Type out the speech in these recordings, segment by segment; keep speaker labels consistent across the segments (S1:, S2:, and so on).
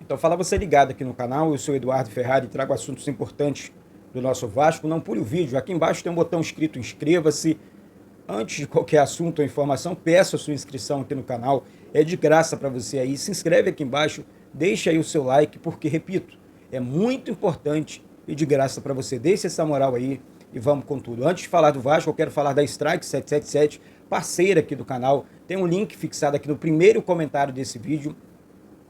S1: Então fala você ligado aqui no canal, eu sou Eduardo Ferrari e trago assuntos importantes do nosso Vasco. Não pule o vídeo, aqui embaixo tem um botão escrito inscreva-se. Antes de qualquer assunto ou informação, peça a sua inscrição aqui no canal, é de graça para você aí. Se inscreve aqui embaixo, deixa aí o seu like, porque, repito, é muito importante e de graça para você. Deixa essa moral aí e vamos com tudo. Antes de falar do Vasco, eu quero falar da Strike 777, parceira aqui do canal. Tem um link fixado aqui no primeiro comentário desse vídeo.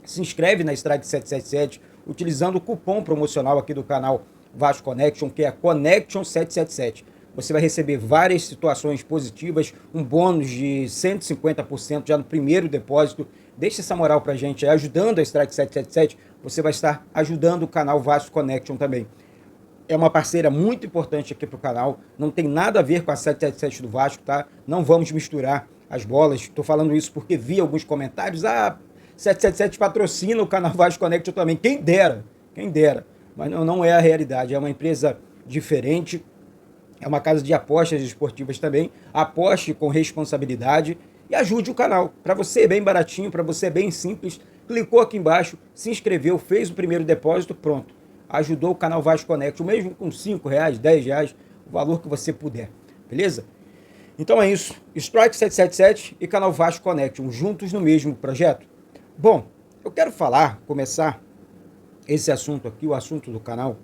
S1: Se inscreve na Strike 777 utilizando o cupom promocional aqui do canal Vasco Connection, que é a Connection 777. Você vai receber várias situações positivas, um bônus de 150% já no primeiro depósito. Deixa essa moral pra gente aí, ajudando a Strike 777, você vai estar ajudando o canal Vasco Connection também. É uma parceira muito importante aqui pro canal, não tem nada a ver com a 777 do Vasco, tá? Não vamos misturar as bolas, estou falando isso porque vi alguns comentários, 777 patrocina o canal Vasco Connection também, quem dera, mas não é a realidade, é uma empresa diferente. É uma casa de apostas esportivas também. Aposte com responsabilidade e ajude o canal. Para você é bem baratinho, para você é bem simples. Clicou aqui embaixo, se inscreveu, fez o primeiro depósito, pronto. Ajudou o canal Vasco Connect, mesmo com R$5, R$10, o valor que você puder. Beleza? Então é isso. Strike 777 e canal Vasco Connection, juntos no mesmo projeto. Bom, eu quero começar esse assunto aqui, o assunto do canal,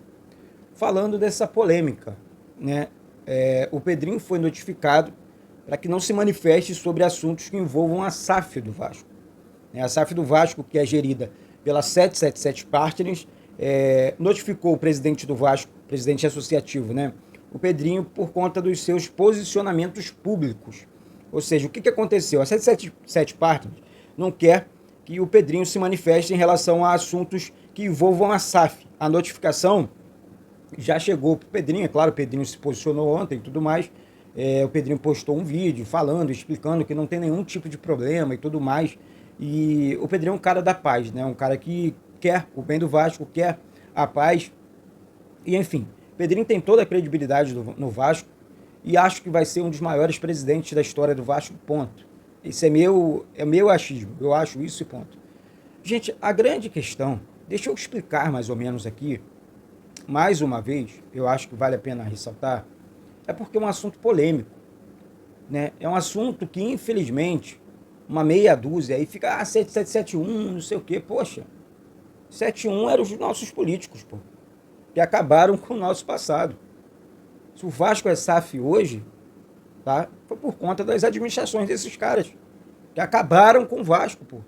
S1: falando dessa polêmica, né? O Pedrinho foi notificado para que não se manifeste sobre assuntos que envolvam a SAF do Vasco. A SAF do Vasco, que é gerida pela 777 Partners, notificou o presidente do Vasco, presidente associativo, né, o Pedrinho, por conta dos seus posicionamentos públicos. Ou seja, o que aconteceu? A 777 Partners não quer que o Pedrinho se manifeste em relação a assuntos que envolvam a SAF. A notificação já chegou pro Pedrinho, é claro, o Pedrinho se posicionou ontem e tudo mais. O Pedrinho postou um vídeo falando, explicando que não tem nenhum tipo de problema e tudo mais. E o Pedrinho é um cara da paz, né? Um cara que quer o bem do Vasco, quer a paz. E enfim, o Pedrinho tem toda a credibilidade no Vasco e acho que vai ser um dos maiores presidentes da história do Vasco, ponto. Isso é meu achismo, eu acho isso e ponto. Gente, a grande questão, deixa eu explicar mais ou menos aqui, mais uma vez, eu acho que vale a pena ressaltar, é porque é um assunto polêmico, né? É um assunto que, infelizmente, uma meia dúzia aí fica, 7771, não sei o quê. Poxa, 71 eram os nossos políticos, pô, que acabaram com o nosso passado. Se o Vasco é SAF hoje, tá? Foi por conta das administrações desses caras, que acabaram com o Vasco, pô.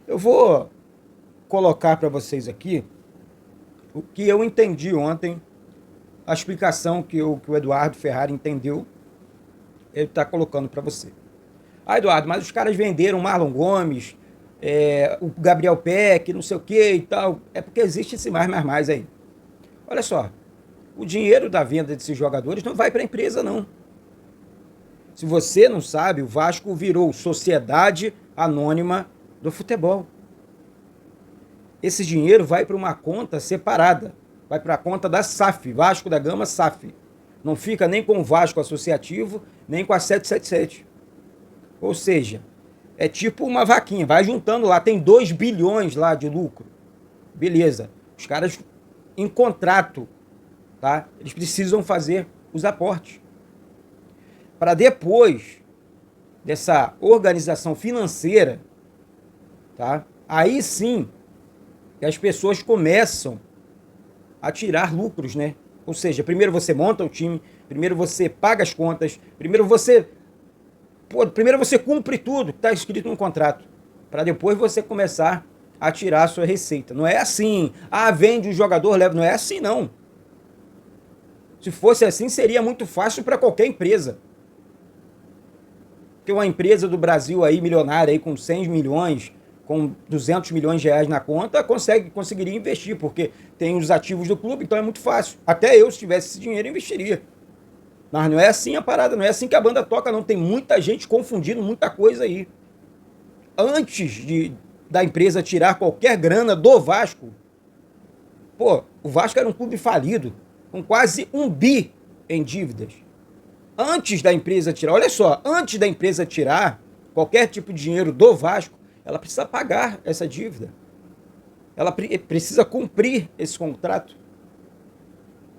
S1: Eu vou colocar para vocês aqui o que eu entendi ontem, a explicação que o Eduardo Ferrari entendeu, ele está colocando para você. Eduardo, mas os caras venderam o Marlon Gomes, o Gabriel Peck, não sei o que e tal. É porque existe esse mais aí. Olha só, o dinheiro da venda desses jogadores não vai para a empresa, não. Se você não sabe, o Vasco virou Sociedade Anônima do Futebol. Esse dinheiro vai para uma conta separada, vai para a conta da SAF, Vasco da Gama SAF. Não fica nem com o Vasco Associativo, nem com a 777. Ou seja, é tipo uma vaquinha, vai juntando lá, tem 2 bilhões lá de lucro. Beleza, os caras em contrato, tá? Eles precisam fazer os aportes. Para depois dessa organização financeira, tá? Aí sim, que as pessoas começam a tirar lucros, né? Ou seja, primeiro você monta o time, primeiro você paga as contas, primeiro você cumpre tudo que está escrito no contrato, para depois você começar a tirar a sua receita. Não é assim, vende o jogador, leva. Não é assim, não. Se fosse assim, seria muito fácil para qualquer empresa. Porque uma empresa do Brasil aí, milionária, aí, com 100 milhões, com 200 milhões de reais na conta, conseguiria investir, porque tem os ativos do clube, então é muito fácil. Até eu, se tivesse esse dinheiro, investiria. Mas não é assim a parada, não é assim que a banda toca, não. Tem muita gente confundindo muita coisa aí. Antes da empresa tirar qualquer grana do Vasco, pô, o Vasco era um clube falido, com quase 1 bi em dívidas. Antes da empresa tirar, olha só, antes da empresa tirar qualquer tipo de dinheiro do Vasco, ela precisa pagar essa dívida. ela precisa cumprir esse contrato.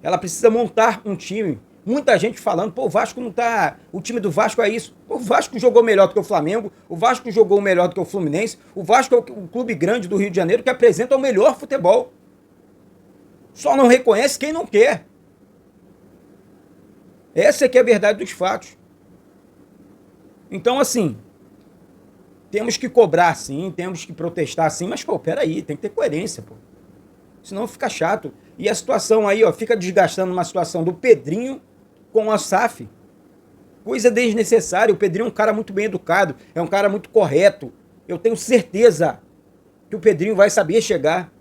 S1: Ela precisa montar um time. Muita gente falando, pô, o Vasco não tá... O time do Vasco é isso. Pô, o Vasco jogou melhor do que o Flamengo, o Vasco jogou melhor do que o Fluminense, o Vasco é o clube grande do Rio de Janeiro que apresenta o melhor futebol. Só não reconhece quem não quer. Essa é que é a verdade dos fatos. Então, assim, temos que cobrar sim, temos que protestar sim, mas, pô, peraí, tem que ter coerência, pô. Senão fica chato. E a situação aí, ó, fica desgastando uma situação do Pedrinho com a SAF. Coisa desnecessária. O Pedrinho é um cara muito bem educado, é um cara muito correto. Eu tenho certeza que o Pedrinho vai saber chegar,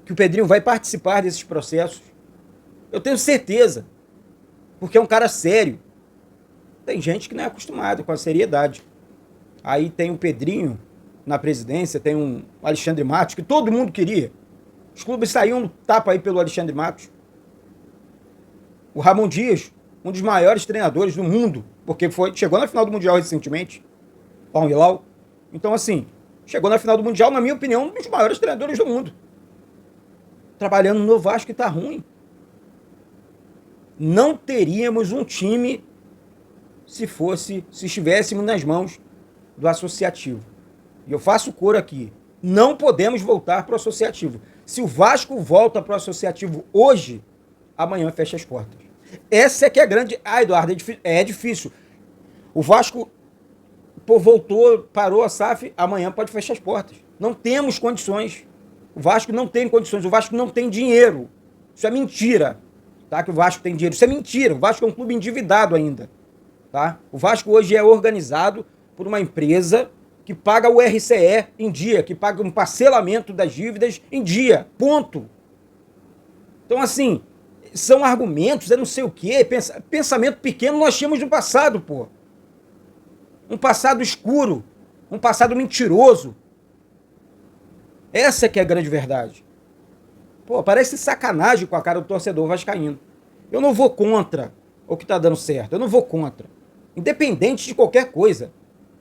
S1: que o Pedrinho vai participar desses processos. Eu tenho certeza, porque é um cara sério. Tem gente que não é acostumada com a seriedade. Aí tem o Pedrinho na presidência, tem um Alexandre Matos, que todo mundo queria. Os clubes saíam no tapa aí pelo Alexandre Matos. O Ramon Dias, um dos maiores treinadores do mundo, porque chegou na final do Mundial recentemente, Al Hilal. Então, assim, chegou na final do Mundial, na minha opinião, um dos maiores treinadores do mundo. Trabalhando no Vasco e tá ruim. Não teríamos um time se estivéssemos nas mãos do associativo. E eu faço coro aqui. Não podemos voltar para o associativo. Se o Vasco volta para o associativo hoje, amanhã fecha as portas. Essa é que é a grande... Ah, Eduardo, é difícil. O Vasco voltou, parou a SAF, amanhã pode fechar as portas. Não temos condições. O Vasco não tem condições. O Vasco não tem dinheiro. Isso é mentira. Tá? Que o Vasco tem dinheiro. Isso é mentira. O Vasco é um clube endividado ainda. Tá? O Vasco hoje é organizado por uma empresa que paga o RCE em dia, que paga um parcelamento das dívidas em dia, ponto. Então, assim, são argumentos, é não sei o quê, pensamento pequeno nós tínhamos no passado, pô. Um passado escuro, um passado mentiroso. Essa que é a grande verdade. Pô, parece sacanagem com a cara do torcedor vascaíno. Eu não vou contra o que tá dando certo, eu não vou contra. Independente de qualquer coisa.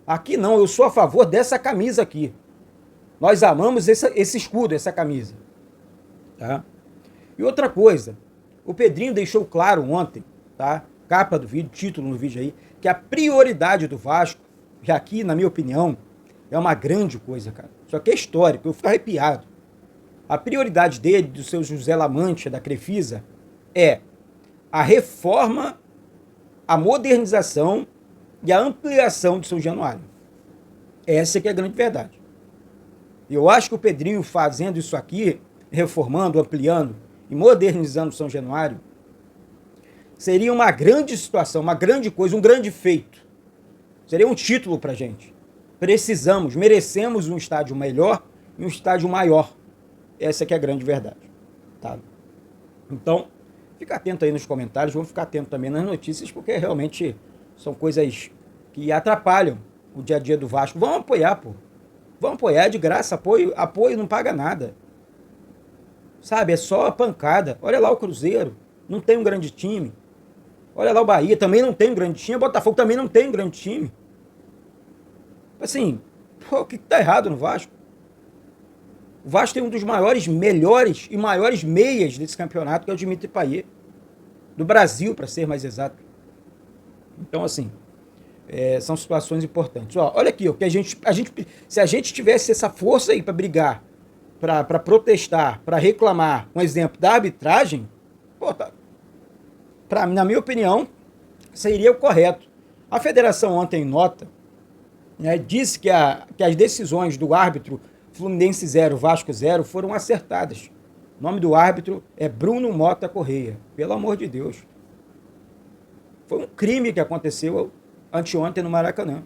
S1: Aqui não, eu sou a favor dessa camisa aqui. Nós amamos esse escudo, essa camisa. Tá? E outra coisa, o Pedrinho deixou claro ontem, tá? Capa do vídeo, título no vídeo aí, que a prioridade do Vasco, já aqui, na minha opinião, é uma grande coisa, cara. Isso aqui é histórico, eu fico arrepiado. A prioridade dele, do seu José Lamantia, da Crefisa, é a reforma, a modernização e a ampliação do São Januário. Essa que é a grande verdade. Eu acho que o Pedrinho fazendo isso aqui, reformando, ampliando e modernizando o São Januário, seria uma grande situação, uma grande coisa, um grande feito. Seria um título pra gente. Precisamos, merecemos um estádio melhor e um estádio maior. Essa que é a grande verdade. Tá? Então, fica atento aí nos comentários, vamos ficar atento também nas notícias, porque realmente são coisas que atrapalham o dia a dia do Vasco. Vamos apoiar, pô. Vamos apoiar, é de graça. Apoio não paga nada. Sabe, é só a pancada. Olha lá o Cruzeiro, não tem um grande time. Olha lá o Bahia, também não tem um grande time. O Botafogo também não tem um grande time. Assim, pô, o que tá errado no Vasco? O Vasco tem um dos melhores e maiores meias desse campeonato, que é o Dimitri Payet. Do Brasil, para ser mais exato. Então, assim, são situações importantes. Ó, olha aqui, ó, que se a gente tivesse essa força aí para brigar, para protestar, para reclamar, um exemplo da arbitragem, pô, na minha opinião, seria o correto. A federação ontem, em nota, né, disse que as decisões do árbitro Fluminense 0, Vasco 0 foram acertadas. O nome do árbitro é Bruno Mota Correia. Pelo amor de Deus. Foi um crime que aconteceu anteontem no Maracanã.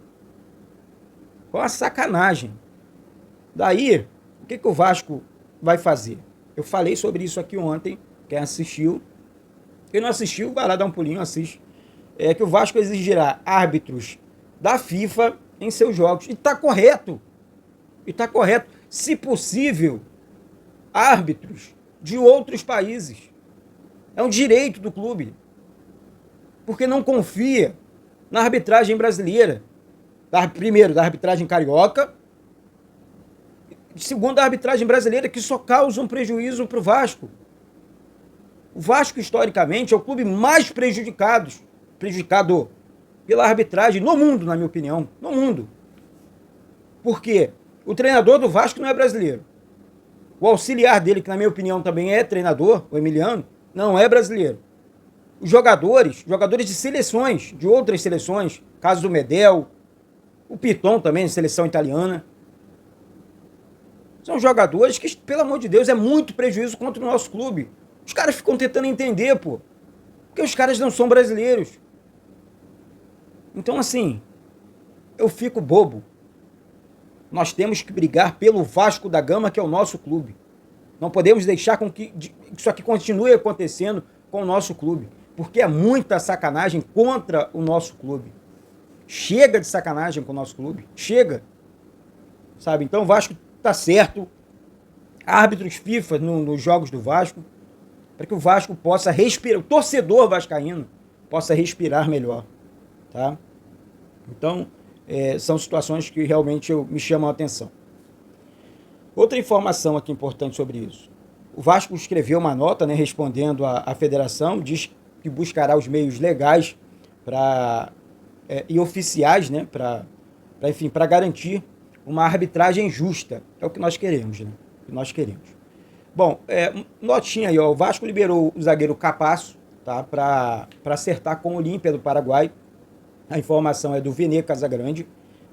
S1: Foi uma sacanagem. Daí, o que o Vasco vai fazer? Eu falei sobre isso aqui ontem. Quem assistiu. Quem não assistiu, vai lá dar um pulinho, assiste. É que o Vasco exigirá árbitros da FIFA em seus jogos. E está correto. Se possível, árbitros de outros países. É um direito do clube. Porque não confia na arbitragem brasileira. Primeiro, da arbitragem carioca. segundo a arbitragem brasileira, que só causam prejuízo para o Vasco. O Vasco, historicamente, é o clube mais prejudicado pela arbitragem no mundo, na minha opinião. No mundo. Por quê? O treinador do Vasco não é brasileiro. O auxiliar dele, que na minha opinião também é treinador, o Emiliano, não é brasileiro. Os jogadores de seleções, de outras seleções, caso do Medel, o Piton também, de seleção italiana, são jogadores que, pelo amor de Deus, é muito prejuízo contra o nosso clube. Os caras ficam tentando entender, pô. Porque os caras não são brasileiros. Então, assim, eu fico bobo. Nós temos que brigar pelo Vasco da Gama, que é o nosso clube. Não podemos deixar com que isso aqui continue acontecendo com o nosso clube. Porque é muita sacanagem contra o nosso clube. Chega de sacanagem com o nosso clube. Chega. Sabe? Então o Vasco tá certo. Árbitros FIFA nos jogos do Vasco. Para que o Vasco possa respirar. O torcedor vascaíno possa respirar melhor. Tá? Então, são situações que realmente me chamam a atenção. Outra informação aqui importante sobre isso. O Vasco escreveu uma nota, né, respondendo à federação, diz que buscará os meios legais e oficiais, né, para garantir uma arbitragem justa. É o que nós queremos, né? O que nós queremos. Bom, notinha aí, ó, o Vasco liberou o zagueiro Capasso, tá, para acertar com o Olímpia do Paraguai. A informação é do Vene Casagrande,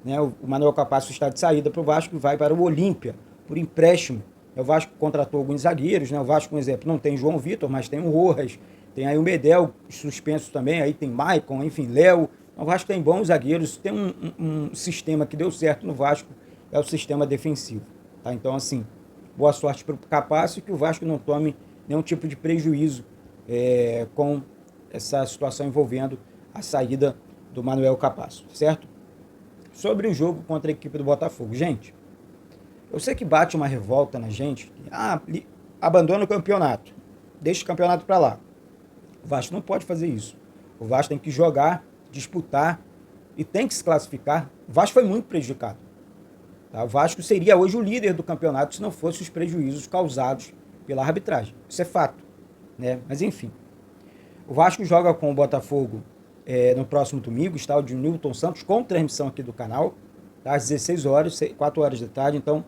S1: né? O Manuel Capasso está de saída para o Vasco e vai para o Olímpia, por empréstimo. O Vasco contratou alguns zagueiros, né? O Vasco, por exemplo, não tem João Vitor, mas tem o Rojas, tem aí o Medel, suspenso também, aí tem Maicon, enfim, Léo. O Vasco tem bons zagueiros, tem um sistema que deu certo no Vasco, é o sistema defensivo. Tá? Então, assim, boa sorte para o Capasso e que o Vasco não tome nenhum tipo de prejuízo com essa situação envolvendo a saída do Manuel Capasso, certo? Sobre o jogo contra a equipe do Botafogo. Gente, eu sei que bate uma revolta na gente. Abandona o campeonato. Deixa o campeonato para lá. O Vasco não pode fazer isso. O Vasco tem que jogar, disputar e tem que se classificar. O Vasco foi muito prejudicado. Tá? O Vasco seria hoje o líder do campeonato se não fossem os prejuízos causados pela arbitragem. Isso é fato, né? Mas enfim. O Vasco joga com o Botafogo no próximo domingo, estádio Newton Santos, com transmissão aqui do canal, tá? Às 16 horas, 4 horas da tarde. Então,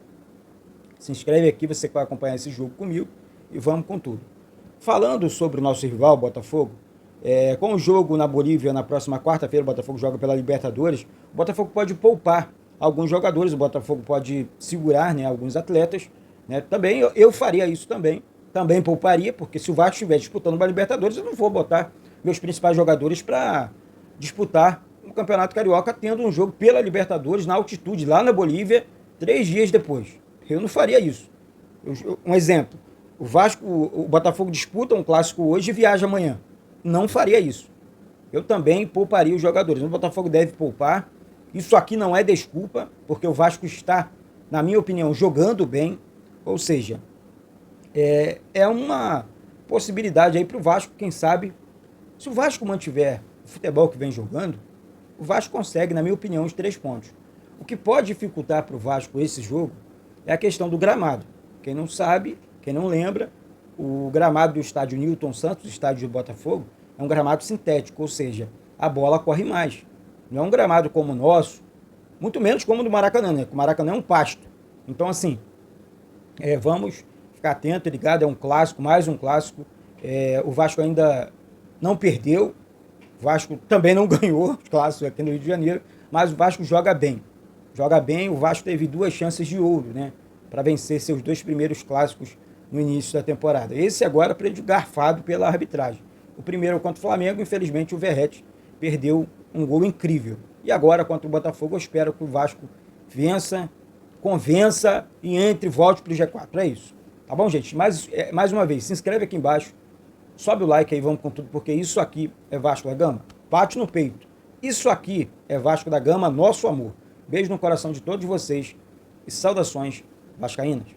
S1: se inscreve aqui, você vai acompanhar esse jogo comigo e vamos com tudo. Falando sobre o nosso rival, Botafogo, com o jogo na Bolívia na próxima quarta-feira, o Botafogo joga pela Libertadores, o Botafogo pode poupar alguns jogadores, o Botafogo pode segurar, né, alguns atletas, né? Também eu faria isso também pouparia, porque se o Vasco estiver disputando uma Libertadores, eu não vou botar meus principais jogadores para disputar o Campeonato Carioca, tendo um jogo pela Libertadores na altitude, lá na Bolívia, 3 dias depois. Eu não faria isso. Um exemplo, o Botafogo disputa um clássico hoje e viaja amanhã. Não faria isso. Eu também pouparia os jogadores. O Botafogo deve poupar. Isso aqui não é desculpa, porque o Vasco está, na minha opinião, jogando bem. Ou seja, é uma possibilidade aí para o Vasco, quem sabe. Se o Vasco mantiver o futebol que vem jogando, o Vasco consegue, na minha opinião, os 3 pontos. O que pode dificultar para o Vasco esse jogo é a questão do gramado. Quem não sabe, quem não lembra, o gramado do estádio Newton Santos, do estádio do Botafogo, é um gramado sintético, ou seja, a bola corre mais. Não é um gramado como o nosso, muito menos como o do Maracanã, né? O Maracanã é um pasto. Então, assim, vamos ficar atento, ligado, é um clássico, mais um clássico. O Vasco ainda não perdeu, o Vasco também não ganhou os clássicos aqui no Rio de Janeiro, mas o Vasco joga bem. Joga bem, o Vasco teve 2 chances de ouro, né, para vencer seus 2 primeiros clássicos no início da temporada. Esse agora garfado pela arbitragem. O primeiro contra o Flamengo, infelizmente o Verratti perdeu um gol incrível. E agora contra o Botafogo, eu espero que o Vasco vença, convença e volte para o G4. É isso. Tá bom, gente? Mais uma vez, se inscreve aqui embaixo. Sobe o like aí, vamos com tudo, porque isso aqui é Vasco da Gama. Bate no peito. Isso aqui é Vasco da Gama, nosso amor. Beijo no coração de todos vocês e saudações vascaínas.